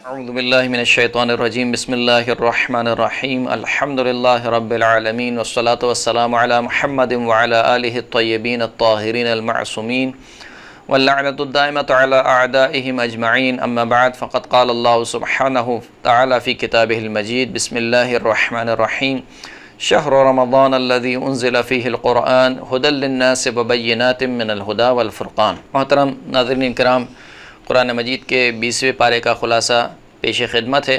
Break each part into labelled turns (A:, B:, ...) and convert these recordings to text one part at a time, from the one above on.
A: اعوذ باللہ من الشیطان الرجیم بسم اللہ الرحمن الرحیم الحمد للہ رب العالمین والصلاة والسلام علی محمد وعلی آلہ الطیبین الطاہرین المعصومین واللعنۃ الدائمۃ علی اعدائہم اجمعین اما بعد فقد قال اللہ سبحانہ تعالی فی کتابہ المجید بسم اللہ الرحمن الرحیم شہر رمضان الذی انزل فیہ القرآن ھدی للناس وبینات من الھدی والفرقان۔ محترم ناظرین کرام، قرآن مجید کے 20ویں پارے کا خلاصہ پیش خدمت ہے۔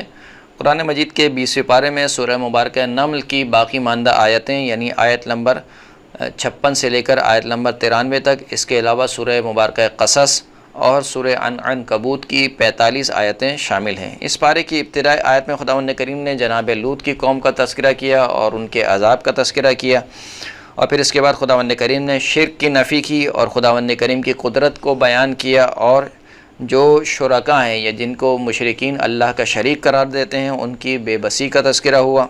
A: قرآن مجید کے 20ویں پارے میں سورہ مبارکہ نمل کی باقی ماندہ آیتیں یعنی آیت نمبر 56 سے لے کر آیت نمبر 93 تک، اس کے علاوہ سورہ مبارکہ قصص اور سورہ عنکبوت کی 45 آیتیں شامل ہیں۔ اس پارے کی ابتدائی آیت میں خداوند کریم نے جناب لوط کی قوم کا تذکرہ کیا اور ان کے عذاب کا تذکرہ کیا، اور پھر اس کے بعد خداوند کریم نے شرک کی نفی کی اور خداوند کریم کی قدرت کو بیان کیا، اور جو شرکاء ہیں یا جن کو مشرکین اللہ کا شریک قرار دیتے ہیں ان کی بے بسی کا تذکرہ ہوا۔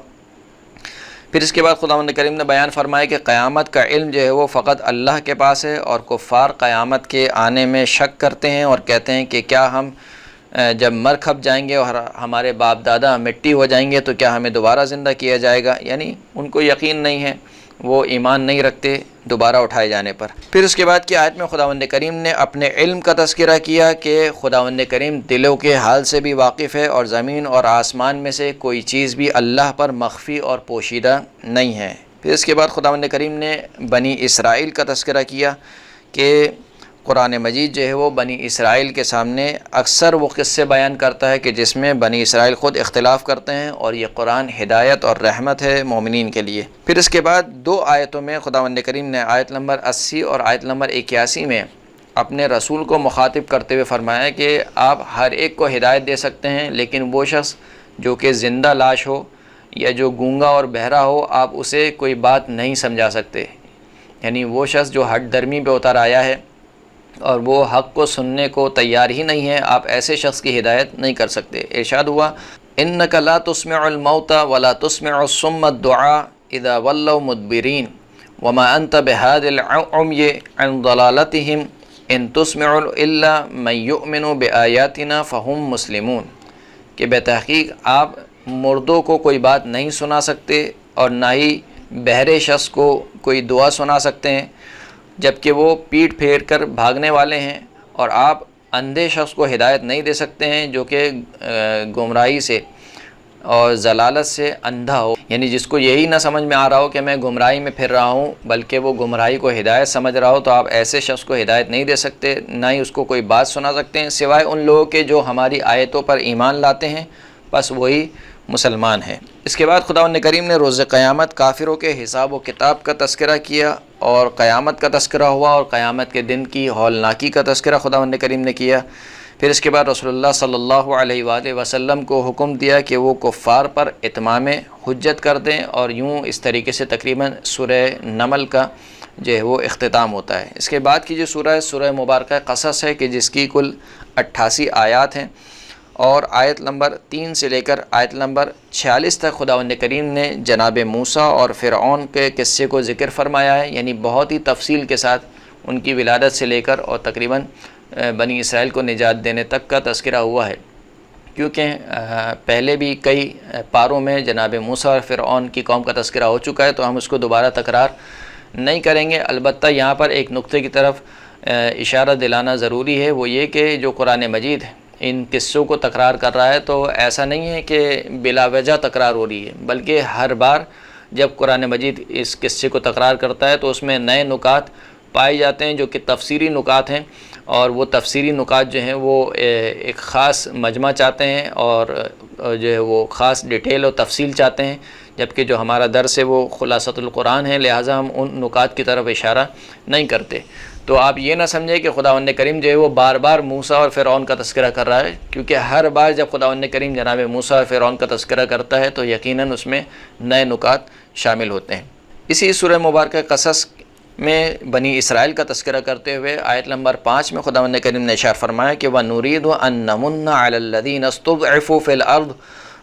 A: پھر اس کے بعد خداوند کریم نے بیان فرمایا کہ قیامت کا علم جو ہے وہ فقط اللہ کے پاس ہے، اور کفار قیامت کے آنے میں شک کرتے ہیں اور کہتے ہیں کہ کیا ہم جب مر کھپ جائیں گے اور ہمارے باپ دادا مٹی ہو جائیں گے تو کیا ہمیں دوبارہ زندہ کیا جائے گا، یعنی ان کو یقین نہیں ہے، وہ ایمان نہیں رکھتے دوبارہ اٹھائے جانے پر۔ پھر اس کے بعد کی آیت میں خداوند کریم نے اپنے علم کا تذکرہ کیا کہ خداوند کریم دلوں کے حال سے بھی واقف ہے، اور زمین اور آسمان میں سے کوئی چیز بھی اللہ پر مخفی اور پوشیدہ نہیں ہے۔ پھر اس کے بعد خداوند کریم نے بنی اسرائیل کا تذکرہ کیا کہ قرآن مجید جو ہے وہ بنی اسرائیل کے سامنے اکثر وہ قصے بیان کرتا ہے کہ جس میں بنی اسرائیل خود اختلاف کرتے ہیں، اور یہ قرآن ہدایت اور رحمت ہے مومنین کے لیے۔ پھر اس کے بعد 2 آیتوں میں خداوند کریم نے آیت نمبر 80 اور آیت نمبر 81 میں اپنے رسول کو مخاطب کرتے ہوئے فرمایا کہ آپ ہر ایک کو ہدایت دے سکتے ہیں، لیکن وہ شخص جو کہ زندہ لاش ہو یا جو گونگا اور بہرا ہو آپ اسے کوئی بات نہیں سمجھا سکتے، یعنی وہ شخص جو ہٹ درمی پہ اتر آیا ہے اور وہ حق کو سننے کو تیار ہی نہیں ہے، آپ ایسے شخص کی ہدایت نہیں کر سکتے۔ ارشاد ہوا انک لا تسمع الموتى ولا تسمع الصم الدعاء اذا ولوا مدبرین وما انت بهاد العمي عن ضلالتهم ان تسمع الا من يؤمن بآیاتنا فهم مسلمون، کہ بے تحقیق آپ مردوں کو کوئی بات نہیں سنا سکتے اور نہ ہی بہرے شخص کو کوئی دعا سنا سکتے ہیں جبکہ وہ پیٹ پھیر کر بھاگنے والے ہیں، اور آپ اندھے شخص کو ہدایت نہیں دے سکتے ہیں جو کہ گمراہی سے اور ضلالت سے اندھا ہو، یعنی جس کو یہی نہ سمجھ میں آ رہا ہو کہ میں گمراہی میں پھر رہا ہوں بلکہ وہ گمراہی کو ہدایت سمجھ رہا ہو، تو آپ ایسے شخص کو ہدایت نہیں دے سکتے، نہ ہی اس کو کوئی بات سنا سکتے ہیں سوائے ان لوگوں کے جو ہماری آیتوں پر ایمان لاتے ہیں، بس وہی مسلمان ہیں۔ اس کے بعد خداوند کریم نے روز قیامت کافروں کے حساب و کتاب کا تذکرہ کیا، اور قیامت کا تذکرہ ہوا، اور قیامت کے دن کی ہولناکی کا تذکرہ خداوند کریم نے کیا۔ پھر اس کے بعد رسول اللہ صلی اللہ علیہ وآلہ وسلم کو حکم دیا کہ وہ کفار پر اتمام حجت کر دیں، اور یوں اس طریقے سے تقریباً سورہ نمل کا جو ہے وہ اختتام ہوتا ہے۔ اس کے بعد کی جو سورہ ہے سورہ مبارکہ قصص ہے کہ جس کی کل 88 آیات ہیں، اور آیت نمبر 3 سے لے کر آیت نمبر 46 تک خداوند کریم نے جناب موسیٰ اور فرعون کے قصے کو ذکر فرمایا ہے، یعنی بہت ہی تفصیل کے ساتھ ان کی ولادت سے لے کر اور تقریباً بنی اسرائیل کو نجات دینے تک کا تذکرہ ہوا ہے، کیونکہ پہلے بھی کئی پاروں میں جناب موسیٰ اور فرعون کی قوم کا تذکرہ ہو چکا ہے، تو ہم اس کو دوبارہ تکرار نہیں کریں گے۔ البتہ یہاں پر ایک نقطے کی طرف اشارہ دلانا ضروری ہے، وہ یہ کہ جو قرآن مجید ان قصوں کو تکرار کر رہا ہے تو ایسا نہیں ہے کہ بلا وجہ تکرار ہو رہی ہے، بلکہ ہر بار جب قرآن مجید اس قصے کو تکرار کرتا ہے تو اس میں نئے نکات پائے جاتے ہیں جو کہ تفسیری نکات ہیں، اور وہ تفسیری نکات جو ہیں وہ ایک خاص مجمع چاہتے ہیں اور جو ہے وہ خاص ڈیٹیل اور تفصیل چاہتے ہیں، جبکہ جو ہمارا درس ہے وہ خلاصۃ القرآن ہے، لہٰذا ہم ان نکات کی طرف اشارہ نہیں کرتے۔ تو آپ یہ نہ سمجھیں کہ خداوند کریم جو ہے وہ بار بار موسیٰ اور فرعون کا تذکرہ کر رہا ہے، کیونکہ ہر بار جب خداوند کریم جناب موسیٰ اور فرعون کا تذکرہ کرتا ہے تو یقیناً اس میں نئے نکات شامل ہوتے ہیں۔ اسی سورہ مبارکہ قصص میں بنی اسرائیل کا تذکرہ کرتے ہوئے آیت نمبر 5 میں خداوند کریم نے ارشاد فرمایا کہ وَنُرِيدُ أَن نَّمُنَّ عَلَى الَّذِينَ اسْتُضْعِفُوا فِي الْأَرْضِ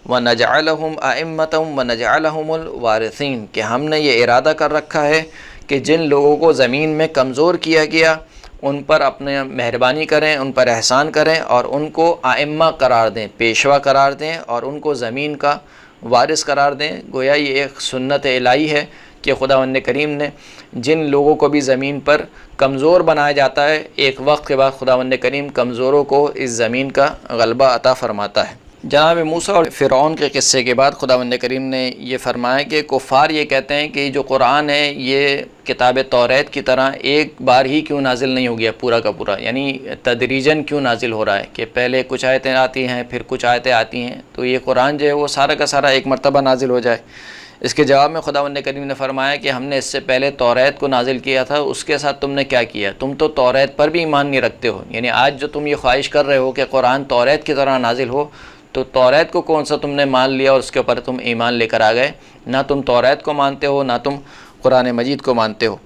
A: وَنَجْعَلَهُمْ أَئِمَّةً وَنَجْعَلَهُمُ الْوَارِثِينَ، کہ ہم نے یہ ارادہ کر رکھا ہے کہ جن لوگوں کو زمین میں کمزور کیا گیا ان پر اپنے مہربانی کریں، ان پر احسان کریں اور ان کو ائمہ قرار دیں، پیشوا قرار دیں اور ان کو زمین کا وارث قرار دیں۔ گویا یہ ایک سنت الہی ہے کہ خداوند کریم نے جن لوگوں کو بھی زمین پر کمزور بنایا جاتا ہے، ایک وقت کے بعد خداوند کریم کمزوروں کو اس زمین کا غلبہ عطا فرماتا ہے۔ جناب موسیٰ اور فرعون کے قصے کے بعد خداوند کریم نے یہ فرمایا کہ کفار یہ کہتے ہیں کہ جو قرآن ہے یہ کتاب توریت کی طرح ایک بار ہی کیوں نازل نہیں ہو گیا پورا کا پورا، یعنی تدریجاً کیوں نازل ہو رہا ہے کہ پہلے کچھ آیتیں آتی ہیں پھر کچھ آیتیں آتی ہیں، تو یہ قرآن جو ہے وہ سارا کا سارا ایک مرتبہ نازل ہو جائے۔ اس کے جواب میں خداوند کریم نے فرمایا کہ ہم نے اس سے پہلے توریت کو نازل کیا تھا، اس کے ساتھ تم نے کیا کیا، تم تو توریت پر بھی ایمان نہیں رکھتے ہو، یعنی آج جو تم یہ خواہش کر رہے ہو کہ قرآن توریت کی طرح نازل ہو، تو توریت کو کون سا تم نے مان لیا اور اس کے اوپر تم ایمان لے کر آ گئے، نہ تم توریت کو مانتے ہو نہ تم قرآن مجید کو مانتے ہو۔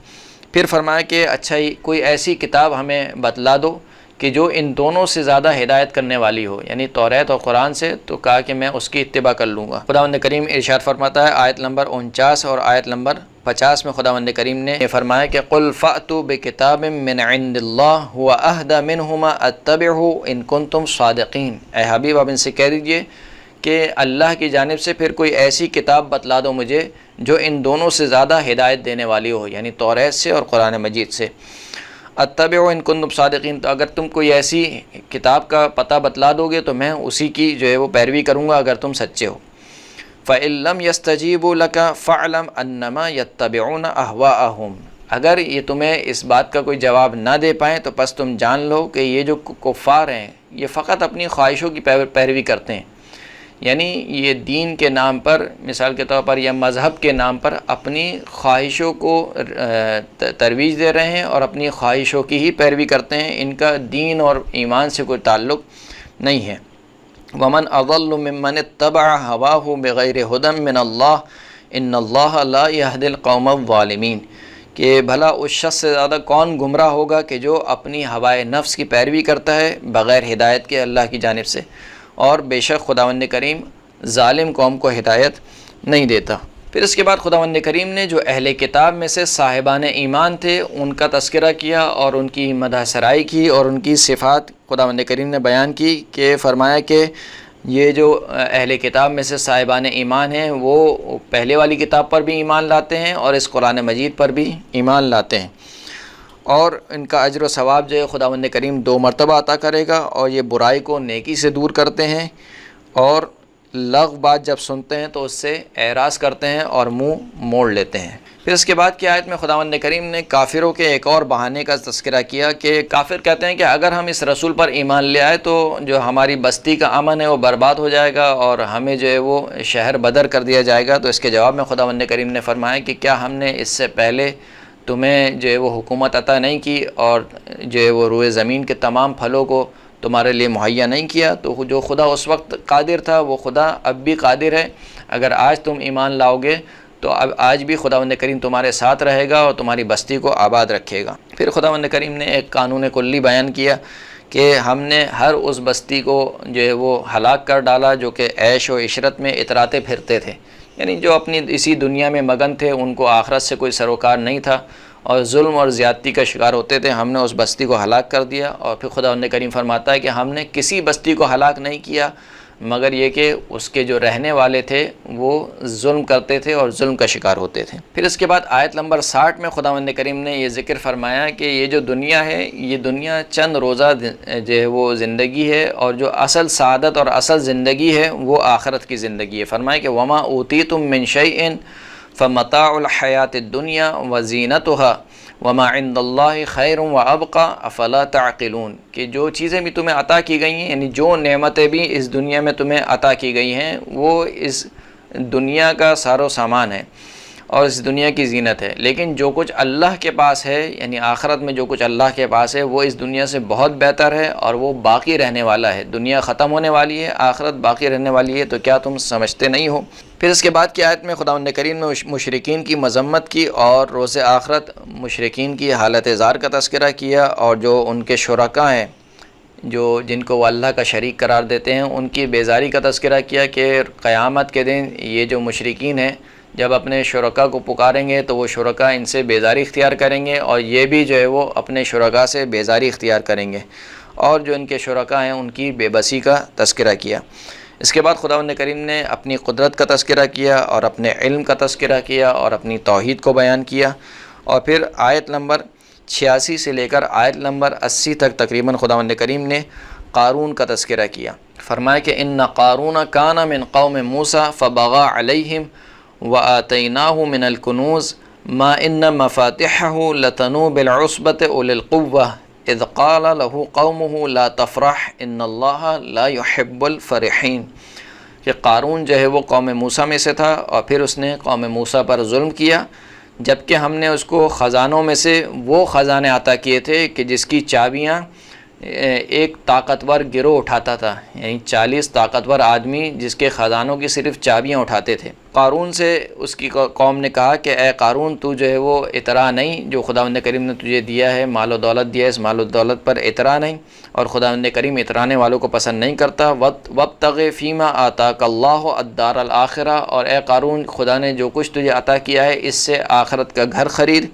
A: پھر فرمایا کہ اچھا ہی کوئی ایسی کتاب ہمیں بتلا دو کہ جو ان دونوں سے زیادہ ہدایت کرنے والی ہو، یعنی توریت اور قرآن سے، تو کہا کہ میں اس کی اتباع کر لوں گا۔ خداوند کریم ارشاد فرماتا ہے آیت نمبر 49 اور آیت نمبر 50 میں خداوند کریم نے فرمایا کہ قل فأتوا بکتاب من عند اللہ هو اہدی منہما اتبعہ ان کنتم صادقین۔ اے حبیب آپ ان سے کہہ دیجئے کہ اللہ کی جانب سے پھر کوئی ایسی کتاب بتلا دو مجھے جو ان دونوں سے زیادہ ہدایت دینے والی ہو، یعنی توریت سے اور قرآن مجید سے۔ اتبعوا ان کنتم صادقین، تو اگر تم کوئی ایسی کتاب کا پتہ بتلا دو گے تو میں اسی کی جو ہے وہ پیروی کروں گا اگر تم سچے ہو۔ فَإِن لَّمْ يَسْتَجِيبُوا لَكَ فَاعْلَمْ أَنَّمَا يَتَّبِعُونَ أَهْوَاءَهُمْ، اگر یہ تمہیں اس بات کا کوئی جواب نہ دے پائیں تو پس تم جان لو کہ یہ جو کفار ہیں یہ فقط اپنی خواہشوں کی پیروی کرتے ہیں، یعنی یہ دین کے نام پر، مثال کے طور پر یا مذہب کے نام پر اپنی خواہشوں کو ترویج دے رہے ہیں اور اپنی خواہشوں کی ہی پیروی کرتے ہیں، ان کا دین اور ایمان سے کوئی تعلق نہیں ہے۔ وَمَنْ أَضَلُّ مِمَّنِ اتَّبَعَ هَوَاهُ بِغَيْرِ هُدًى مِّنَ اللَّهِ إِنَّ اللَّهَ لَا يَهْدِي الْقَوْمَ الظَّالِمِينَ، کہ بھلا اس شخص سے زیادہ کون گمراہ ہوگا کہ جو اپنی ہوائے نفس کی پیروی کرتا ہے بغیر ہدایت کے اللہ کی جانب سے، اور بے شک خداوند کریم ظالم قوم کو ہدایت نہیں دیتا۔ پھر اس کے بعد خداوند کریم نے جو اہل کتاب میں سے صاحبان ایمان تھے ان کا تذکرہ کیا اور ان کی مدح سرائی کی اور ان کی صفات خداوند کریم نے بیان کی، کہ فرمایا کہ یہ جو اہل کتاب میں سے صاحبان ایمان ہیں وہ پہلے والی کتاب پر بھی ایمان لاتے ہیں اور اس قرآن مجید پر بھی ایمان لاتے ہیں، اور ان کا اجر و ثواب جو ہے خداوند کریم 2 مرتبہ عطا کرے گا، اور یہ برائی کو نیکی سے دور کرتے ہیں اور لغو بات جب سنتے ہیں تو اس سے اعراض کرتے ہیں اور منہ موڑ لیتے ہیں۔ پھر اس کے بعد کی آیت میں خداوند کریم نے کافروں کے ایک اور بہانے کا تذکرہ کیا کہ کافر کہتے ہیں کہ اگر ہم اس رسول پر ایمان لے آئے تو جو ہماری بستی کا امن ہے وہ برباد ہو جائے گا اور ہمیں جو ہے وہ شہر بدر کر دیا جائے گا۔ تو اس کے جواب میں خداوند کریم نے فرمایا کہ کیا ہم نے اس سے پہلے تمہیں جو ہے وہ حکومت عطا نہیں کی اور جو ہے وہ روئے زمین کے تمام پھلوں کو تمہارے لیے مہیا نہیں کیا؟ تو جو خدا اس وقت قادر تھا وہ خدا اب بھی قادر ہے، اگر آج تم ایمان لاؤ گے تو اب آج بھی خداوند کریم تمہارے ساتھ رہے گا اور تمہاری بستی کو آباد رکھے گا۔ پھر خداوند کریم نے ایک قانون کلی بیان کیا کہ ہم نے ہر اس بستی کو جو ہے وہ ہلاک کر ڈالا جو کہ عیش و عشرت میں اتراتے پھرتے تھے، یعنی جو اپنی اسی دنیا میں مگن تھے، ان کو آخرت سے کوئی سروکار نہیں تھا اور ظلم اور زیادتی کا شکار ہوتے تھے، ہم نے اس بستی کو ہلاک کر دیا۔ اور پھر خداوند کریم فرماتا ہے کہ ہم نے کسی بستی کو ہلاک نہیں کیا مگر یہ کہ اس کے جو رہنے والے تھے وہ ظلم کرتے تھے اور ظلم کا شکار ہوتے تھے۔ پھر اس کے بعد آیت نمبر 60 میں خداوند کریم نے یہ ذکر فرمایا کہ یہ جو دنیا ہے یہ دنیا چند روزہ جو ہے وہ زندگی ہے، اور جو اصل سعادت اور اصل زندگی ہے وہ آخرت کی زندگی ہے۔ فرمایا کہ وما اوتیتم من شیء فمتاع الحیات الدنیا وزینتها وما عند اللہ خیر وابقی افلا تعقلون، کہ جو چیزیں بھی تمہیں عطا کی گئی ہیں، یعنی جو نعمتیں بھی اس دنیا میں تمہیں عطا کی گئی ہیں وہ اس دنیا کا سارو سامان ہے اور اس دنیا کی زینت ہے، لیکن جو کچھ اللہ کے پاس ہے یعنی آخرت میں جو کچھ اللہ کے پاس ہے وہ اس دنیا سے بہت بہتر ہے اور وہ باقی رہنے والا ہے۔ دنیا ختم ہونے والی ہے، آخرت باقی رہنے والی ہے، تو کیا تم سمجھتے نہیں ہو؟ پھر اس کے بعد کی آیت میں خداوند کریم نے مشرکین کی مذمت کی اور روز آخرت مشرکین کی حالت زار کا تذکرہ کیا، اور جو ان کے شرکاء ہیں جن کو وہ اللہ کا شریک قرار دیتے ہیں ان کی بیزاری کا تذکرہ کیا کہ قیامت کے دن یہ جو مشرکین ہیں جب اپنے شرکا کو پکاریں گے تو وہ شرکا ان سے بیزاری اختیار کریں گے اور یہ بھی جو ہے وہ اپنے شرکا سے بیزاری اختیار کریں گے، اور جو ان کے شرکا ہیں ان کی بے بسی کا تذکرہ کیا۔ اس کے بعد خداوند کریم نے اپنی قدرت کا تذکرہ کیا اور اپنے علم کا تذکرہ کیا اور اپنی توحید کو بیان کیا، اور پھر آیت نمبر 86 سے لے کر آیت نمبر 80 تک تقریباً خداوند کریم نے قارون کا تذکرہ کیا۔ فرمایا کہ ان قارون کان من قوم موسیٰ فبغى علیہم وآتیناہ من الکنوز ما ان مفاتحہ لتنوء بالعصبۃ اولی القوہ اذ قال له قومہ لا تفرح ان اللہ لا يحب الفرحین، کہ قارون جو ہے وہ قوم موسیٰ میں سے تھا اور پھر اس نے قوم موسیٰ پر ظلم کیا، جبکہ ہم نے اس کو خزانوں میں سے وہ خزانے عطا کیے تھے کہ جس کی چابیاں ایک طاقتور گروہ اٹھاتا تھا، یعنی 40 طاقتور آدمی جس کے خزانوں کی صرف چابیاں اٹھاتے تھے۔ قارون سے اس کی قوم نے کہا کہ اے قارون، تو جو ہے وہ اترا نہیں، جو خداوند کریم نے تجھے دیا ہے، مال و دولت دیا ہے، اس مال و دولت پر اترا نہیں، اور خداوند کریم اترانے والوں کو پسند نہیں کرتا۔ وابتغ فیما آتاک اللہ الدار الآخرہ، اور اے قارون، خدا نے جو کچھ تجھے عطا کیا ہے اس سے آخرت کا گھر خرید۔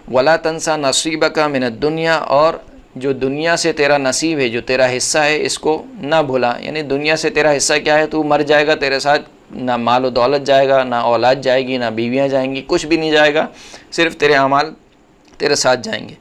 A: ولا تنسا نصیبک من الدنیا، اور جو دنیا سے تیرا نصیب ہے، جو تیرا حصہ ہے، اس کو نہ بھولا، یعنی دنیا سے تیرا حصہ کیا ہے، تو مر جائے گا، تیرے ساتھ نہ مال و دولت جائے گا، نہ اولاد جائے گی، نہ بیویاں جائیں گی، کچھ بھی نہیں جائے گا، صرف تیرے اعمال تیرے ساتھ جائیں گے۔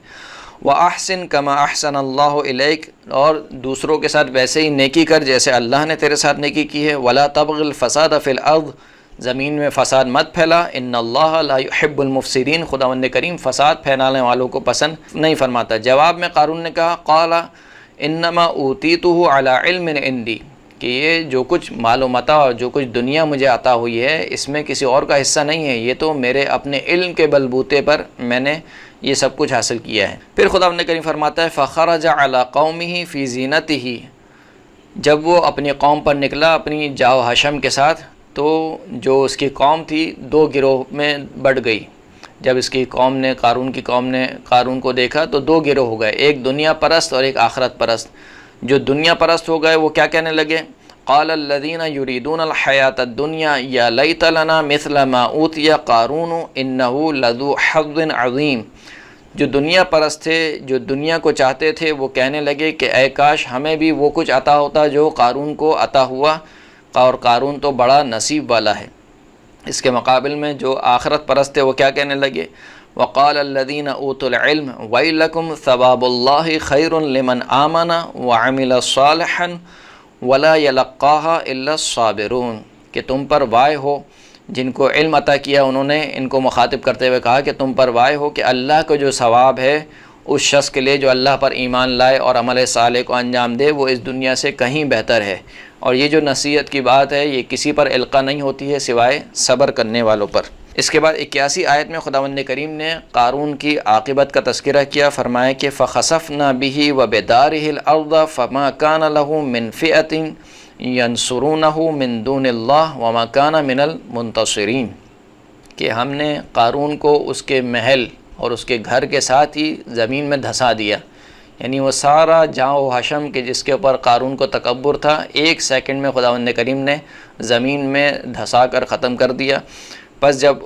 A: وَأَحْسِن كَمَا أَحْسَنَ اللَّهُ إِلَيْكَ، اور دوسروں کے ساتھ ویسے ہی نیکی کر جیسے اللہ نے تیرے ساتھ نیکی کی ہے۔ وَلَا تَبْغِ الْفَسَادَ فِي الْأَرْضِ، زمین میں فساد مت پھیلا۔ ان اللہ لا يحب المفسدین، خداوند کریم فساد پھیلانے والوں کو پسند نہیں فرماتا۔ جواب میں قارون نے کہا قال انما اوتیتہ علی علم عندی، کہ یہ جو کچھ مال و متاع اور جو کچھ دنیا مجھے عطا ہوئی ہے اس میں کسی اور کا حصہ نہیں ہے، یہ تو میرے اپنے علم کے بلبوتے پر میں نے یہ سب کچھ حاصل کیا ہے۔ پھر خداوند کریم فرماتا ہے فخرج علی قومہ فی زینتہ، جب وہ اپنی قوم پر نکلا اپنی جاو حشم کے ساتھ، تو جو اس کی قوم تھی دو گروہ میں بڑھ گئی۔ جب اس کی قوم نے قارون کی قوم نے قارون کو دیکھا تو دو گروہ ہو گئے، ایک دنیا پرست اور ایک آخرت پرست۔ جو دنیا پرست ہو گئے وہ کیا کہنے لگے، قال الذین یریدون الحیاۃ الدنیا یا لیت لنا مثل ما اوتی قارون انہ لذو حظ عظیم، جو دنیا پرست تھے، جو دنیا کو چاہتے تھے، وہ کہنے لگے کہ اے کاش ہمیں بھی وہ کچھ عطا ہوتا جو قارون کو عطا ہوا، اور قارون تو بڑا نصیب والا ہے۔ اس کے مقابل میں جو آخرت پرست تھے وہ کیا کہنے لگے، وقال الذین اوتوا العلم ویلکم ثواب اللہ خیر لمن آمن وعمل صالحا ولا یلقاها الا الصابرون، کہ تم پر وائے ہو، جن کو علم عطا کیا انہوں نے ان کو مخاطب کرتے ہوئے کہا کہ تم پر وائے ہو کہ اللہ کو جو ثواب ہے اس شخص کے لیے جو اللہ پر ایمان لائے اور عمل صالح کو انجام دے، وہ اس دنیا سے کہیں بہتر ہے۔ اور یہ جو نصیحت کی بات ہے یہ کسی پر القا نہیں ہوتی ہے سوائے صبر کرنے والوں پر۔ اس کے بعد 81 آیت میں خداوند کریم نے قارون کی عاقبت کا تذکرہ کیا، فرمایا کہ فَخَسَفْنَا بِهِ وَبِدَارِهِ الْأَرْضَ فَمَا كَانَ لَهُ مِنْ فِئَةٍ يَنْصُرُونَهُ مِنْ دُونِ اللَّهِ وَمَا كَانَ مِنَ الْمُنْتَصِرِينَ، کہ ہم نے قارون کو اس کے محل اور اس کے گھر کے ساتھ ہی زمین میں دھسا دیا، یعنی وہ سارا جاں و حشم کے جس کے اوپر قارون کو تکبر تھا، ایک سیکنڈ میں خداوند کریم نے زمین میں دھسا کر ختم کر دیا۔ پس جب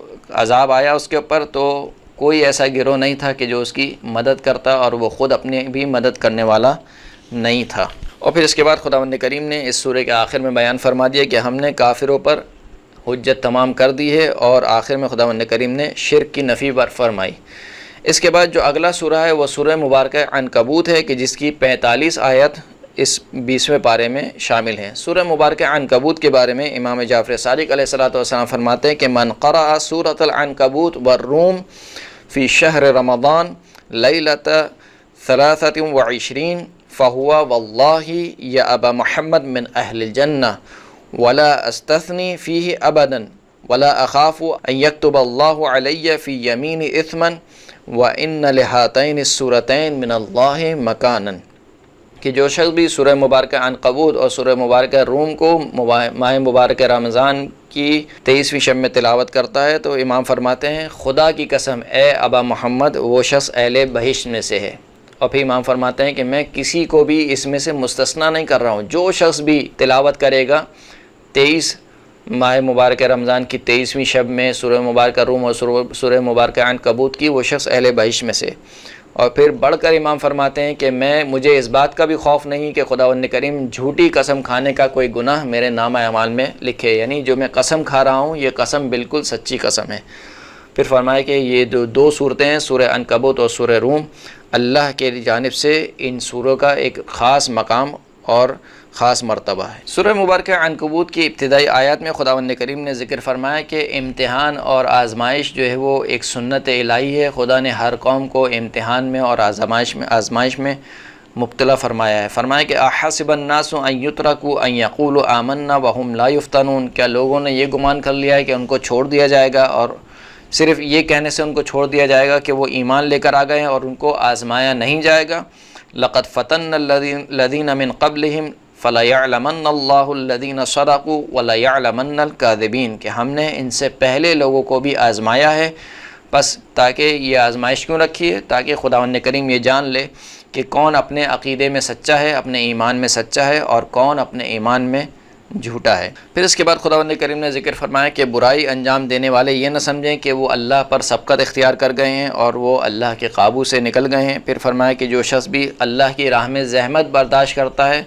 A: عذاب آیا اس کے اوپر تو کوئی ایسا گروہ نہیں تھا کہ جو اس کی مدد کرتا، اور وہ خود اپنے بھی مدد کرنے والا نہیں تھا۔ اور پھر اس کے بعد خداوند کریم نے اس سورہ کے آخر میں بیان فرما دیا کہ ہم نے کافروں پر حجت تمام کر دی ہے، اور آخر میں خداوند کریم نے شرک کی نفی فرمائی۔ اس کے بعد جو اگلا سورہ ہے وہ سورہ مبارکہ عنکبوت ہے کہ جس کی 45 آیت اس 20ویں پارے میں شامل ہیں۔ سورہ مبارکہ عنکبوت کے بارے میں امام جعفر صادق علیہ السلام فرماتے ہیں کہ من قرأ سورۃ العنکبوت والروم فی شہر رمضان لیلۃ 23 فہو واللہ یا ابا محمد من اہل الجنہ ولا استثنی فیہ ابدا ولا اخاف ان یکتب اللہ علی فی یمین اثما وَإِنَّ لِهَاتَيْنِ السُّورَتَيْنِ مِنَ اللَّهِ مَكَانًا، کہ جو شخص بھی سورہ مبارکہ عنکبوت اور سورہ مبارکہ روم کو ماہ مبارکہ رمضان کی 23ویں شب میں تلاوت کرتا ہے تو امام فرماتے ہیں خدا کی قسم اے ابا محمد وہ شخص اہل بہشت میں سے ہے۔ اور پھر امام فرماتے ہیں کہ میں کسی کو بھی اس میں سے مستثنیٰ نہیں کر رہا ہوں، جو شخص بھی تلاوت کرے گا 23 ماہ مبارکہ رمضان کی 23ویں شب میں سورہ مبارکہ روم اور سورہ مبارکہ عنکبوت کی، وہ شخص اہل بہشت میں سے۔ اور پھر بڑھ کر امام فرماتے ہیں کہ مجھے اس بات کا بھی خوف نہیں کہ خداوند کریم جھوٹی قسم کھانے کا کوئی گناہ میرے نامہ اعمال میں لکھے، یعنی جو میں قسم کھا رہا ہوں یہ قسم بالکل سچی قسم ہے۔ پھر فرمایا کہ یہ دو صورتیں ہیں، سورہ عنکبوت اور سورہ روم، اللہ کے جانب سے ان سوروں کا ایک خاص مقام اور خاص مرتبہ ہے۔ سورہ مبارکہ عنکبوت کی ابتدائی آیات میں خداوند کریم نے ذکر فرمایا کہ امتحان اور آزمائش جو ہے وہ ایک سنت الہی ہے، خدا نے ہر قوم کو امتحان میں اور آزمائش میں مبتلا فرمایا ہے۔ فرمایا کہ احسب الناس ان یترکوا ان یقولوا آمنا وهم لا یفتنون، کیا لوگوں نے یہ گمان کر لیا ہے کہ ان کو چھوڑ دیا جائے گا اور صرف یہ کہنے سے ان کو چھوڑ دیا جائے گا کہ وہ ایمان لے کر آ گئے ہیں اور ان کو آزمایا نہیں جائے گا؟ لقد فتن الذین من قبلہم فَلَيَعْلَمَنَّ اللَّهُ الَّذِينَ صَدَقُوا وَلَيَعْلَمَنَّ الْكَاذِبِينَ، کہ ہم نے ان سے پہلے لوگوں کو بھی آزمایا ہے، بس تاکہ یہ آزمائش کیوں رکھی ہے؟ تاکہ خداوند کریم یہ جان لے کہ کون اپنے عقیدے میں سچا ہے، اپنے ایمان میں سچا ہے، اور کون اپنے ایمان میں جھوٹا ہے۔ پھر اس کے بعد خداوند کریم نے ذکر فرمایا کہ برائی انجام دینے والے یہ نہ سمجھیں کہ وہ اللہ پر سبقت اختیار کر گئے ہیں اور وہ اللہ کے قابو سے نکل گئے ہیں۔ پھر فرمایا کہ جو شخص بھی اللہ کی راہ میں زحمت برداشت کرتا ہے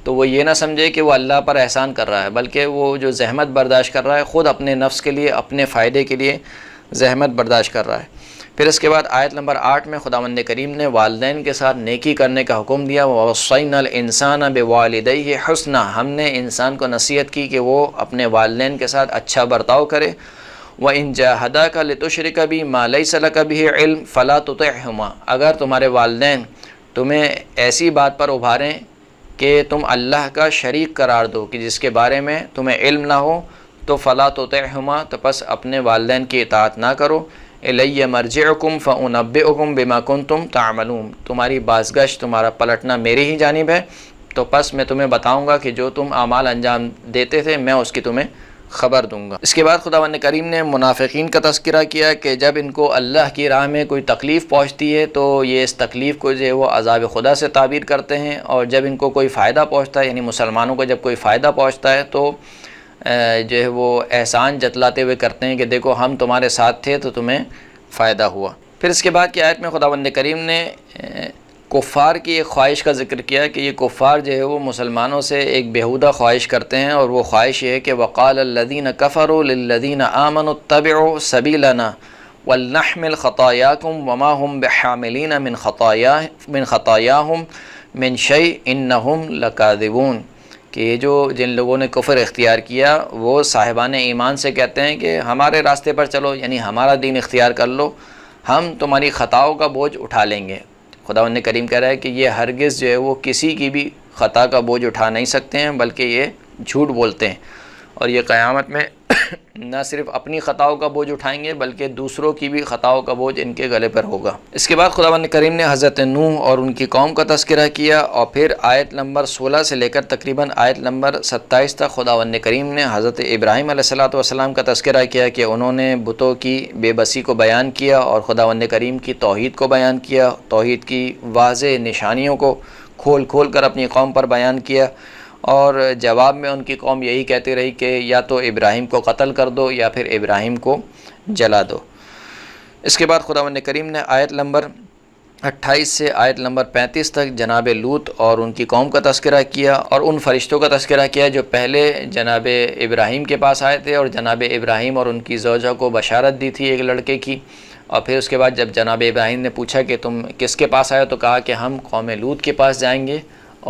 A: تو وہ یہ نہ سمجھے کہ وہ اللہ پر احسان کر رہا ہے، بلکہ وہ جو زحمت برداشت کر رہا ہے خود اپنے نفس کے لیے، اپنے فائدے کے لیے زحمت برداشت کر رہا ہے۔ پھر اس کے بعد آیت نمبر 8 میں خداوند کریم نے والدین کے ساتھ نیکی کرنے کا حکم دیا، وَوَصَّيْنَا الْإِنسَانَ بِوَالِدَيْهِ حُسْنًا، ہم نے انسان کو نصیحت کی کہ وہ اپنے والدین کے ساتھ اچھا برتاؤ کرے۔ وَإِن جَاهَدَاكَ لِتُشْرِكَ بِي مَا لَيْسَ لَكَ بِهِ عِلْمٌ فَلَا تُطِعْهُمَا، اگر تمہارے والدین تمہیں ایسی بات پر ابھاریں کہ تم اللہ کا شریک قرار دو کہ جس کے بارے میں تمہیں علم نہ ہو، تو فَلَا تُطِعْهُمَا، تو پس اپنے والدین کی اطاعت نہ کرو۔ اِلَيَّ مَرْجِعُكُمْ فَأُنَبِّئُكُمْ بِمَا كُنْتُمْ تَعْمَلُونَ، تمہاری بازگشت، تمہارا پلٹنا میری ہی جانب ہے، تو پس میں تمہیں بتاؤں گا کہ جو تم اعمال انجام دیتے تھے میں اس کی تمہیں خبر دوں گا۔ اس کے بعد خداوند کریم نے منافقین کا تذکرہ کیا کہ جب ان کو اللہ کی راہ میں کوئی تکلیف پہنچتی ہے تو یہ اس تکلیف کو جو ہے وہ عذاب خدا سے تعبیر کرتے ہیں، اور جب ان کو کوئی فائدہ پہنچتا ہے، یعنی مسلمانوں کو جب کوئی فائدہ پہنچتا ہے تو جو ہے وہ احسان جتلاتے ہوئے کرتے ہیں کہ دیکھو ہم تمہارے ساتھ تھے تو تمہیں فائدہ ہوا۔ پھر اس کے بعد کی آیت میں خداوند کریم نے کفار کی ایک خواہش کا ذکر کیا کہ یہ کفار جو ہے وہ مسلمانوں سے ایک بیہودہ خواہش کرتے ہیں، اور وہ خواہش یہ ہے کہ وَقَالَ الَّذِينَ كَفَرُوا لِلَّذِينَ آمَنُوا اتَّبِعُوا سَبِيلَنَا وَلْنَحْمِلْ خَطَايَاكُمْ وَمَا هُمْ بِحَامِلِينَ مِنْ خَطَايَاهُمْ مِنْ شَيْءٍ إِنَّهُمْ لَكَاذِبُونَ، کہ یہ جو جن لوگوں نے کفر اختیار کیا وہ صاحبان ایمان سے کہتے ہیں کہ ہمارے راستے پر چلو، یعنی ہمارا دین اختیار کر لو، ہم تمہاری خطاؤں کا بوجھ اٹھا لیں گے۔ خداوند کریم کہہ رہا ہے کہ یہ ہرگز جو ہے وہ کسی کی بھی خطا کا بوجھ اٹھا نہیں سکتے ہیں، بلکہ یہ جھوٹ بولتے ہیں، اور یہ قیامت میں نہ صرف اپنی خطاؤں کا بوجھ اٹھائیں گے بلکہ دوسروں کی بھی خطاؤں کا بوجھ ان کے گلے پر ہوگا۔ اس کے بعد خداوند کریم نے حضرت نوح اور ان کی قوم کا تذکرہ کیا، اور پھر آیت نمبر 16 سے لے کر تقریباً آیت نمبر 27 تک خداوند کریم نے حضرت ابراہیم علیہ السلام کا تذکرہ کیا کہ انہوں نے بتوں کی بے بسی کو بیان کیا اور خداوند کریم کی توحید کو بیان کیا، توحید کی واضح نشانیوں کو کھول کھول کر اپنی قوم پر بیان کیا، اور جواب میں ان کی قوم یہی کہتی رہی کہ یا تو ابراہیم کو قتل کر دو یا پھر ابراہیم کو جلا دو۔ اس کے بعد خداوند کریم نے آیت نمبر 28 سے آیت نمبر 35 تک جناب لوط اور ان کی قوم کا تذکرہ کیا، اور ان فرشتوں کا تذکرہ کیا جو پہلے جناب ابراہیم کے پاس آئے تھے اور جناب ابراہیم اور ان کی زوجہ کو بشارت دی تھی ایک لڑکے کی، اور پھر اس کے بعد جب جناب ابراہیم نے پوچھا کہ تم کس کے پاس آئے، تو کہا کہ ہم قوم لوط کے پاس جائیں گے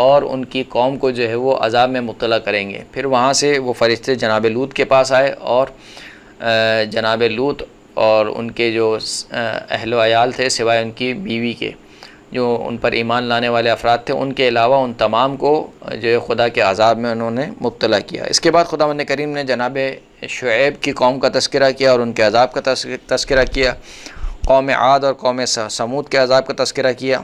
A: اور ان کی قوم کو جو ہے وہ عذاب میں مبتلا کریں گے۔ پھر وہاں سے وہ فرشتے جناب لوط کے پاس آئے، اور جناب لوط اور ان کے جو اہل و عیال تھے سوائے ان کی بیوی کے، جو ان پر ایمان لانے والے افراد تھے، ان کے علاوہ ان تمام کو جو ہے خدا کے عذاب میں انہوں نے مبتلا کیا۔ اس کے بعد خداوند کریم نے جناب شعیب کی قوم کا تذکرہ کیا اور ان کے عذاب کا تذکرہ کیا، قوم عاد اور قوم سمود کے عذاب کا تذکرہ کیا،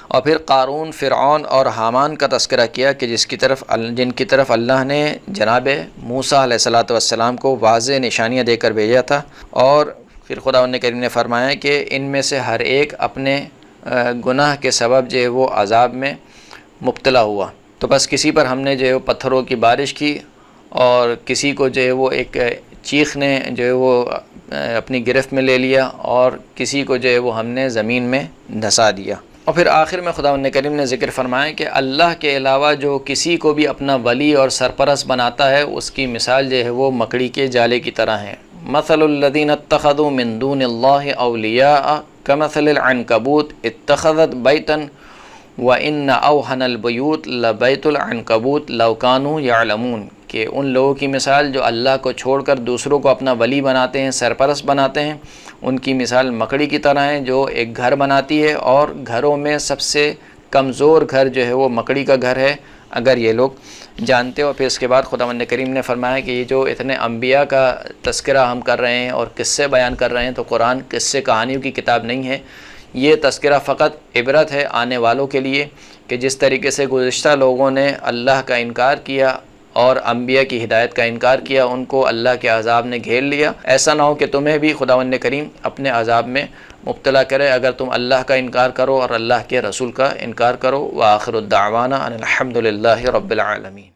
A: اور پھر قارون، فرعون اور حامان کا تذکرہ کیا کہ جن کی طرف اللہ نے جناب موسیٰ علیہ السلام کو واضح نشانیاں دے کر بھیجا تھا، اور پھر خداوند کریم نے فرمایا کہ ان میں سے ہر ایک اپنے گناہ کے سبب جو ہے وہ عذاب میں مبتلا ہوا، تو بس کسی پر ہم نے جو ہے پتھروں کی بارش کی اور کسی کو جو ہے وہ ایک چیخ نے جو ہے وہ اپنی گرفت میں لے لیا، اور کسی کو جو ہے وہ ہم نے زمین میں دھسا دیا۔ اور پھر آخر میں خداوند کریم نے ذکر فرمایا کہ اللہ کے علاوہ جو کسی کو بھی اپنا ولی اور سرپرست بناتا ہے اس کی مثال جو ہے وہ مکڑی کے جالے کی طرح ہے۔ مثل الذین اتخذوا من دون اللہ اولیاء کمثل العنکبوت اتخذت بیتا وَإِنَّ أَوْهَنَ الْبُيُوتِ لَبَيْتُ الْعَنْكَبُوتِ لَوْ كَانُوا يَعْلَمُونَ، کہ ان لوگوں کی مثال جو اللہ کو چھوڑ کر دوسروں کو اپنا ولی بناتے ہیں، سرپرست بناتے ہیں، ان کی مثال مکڑی کی طرح ہے جو ایک گھر بناتی ہے، اور گھروں میں سب سے کمزور گھر جو ہے وہ مکڑی کا گھر ہے، اگر یہ لوگ جانتے ہو۔ پھر اس کے بعد خداوند کریم نے فرمایا کہ یہ جو اتنے انبیاء کا تذکرہ ہم کر رہے ہیں اور قصے بیان کر رہے ہیں، تو قرآن قصے کہانیوں کی کتاب نہیں ہے، یہ تذکرہ فقط عبرت ہے آنے والوں کے لیے، کہ جس طریقے سے گزشتہ لوگوں نے اللہ کا انکار کیا اور انبیاء کی ہدایت کا انکار کیا، ان کو اللہ کے عذاب نے گھیر لیا، ایسا نہ ہو کہ تمہیں بھی خداوند کریم اپنے عذاب میں مبتلا کرے اگر تم اللہ کا انکار کرو اور اللہ کے رسول کا انکار کرو۔ وآخر الدعوانا ان الحمد للہ رب العالمین۔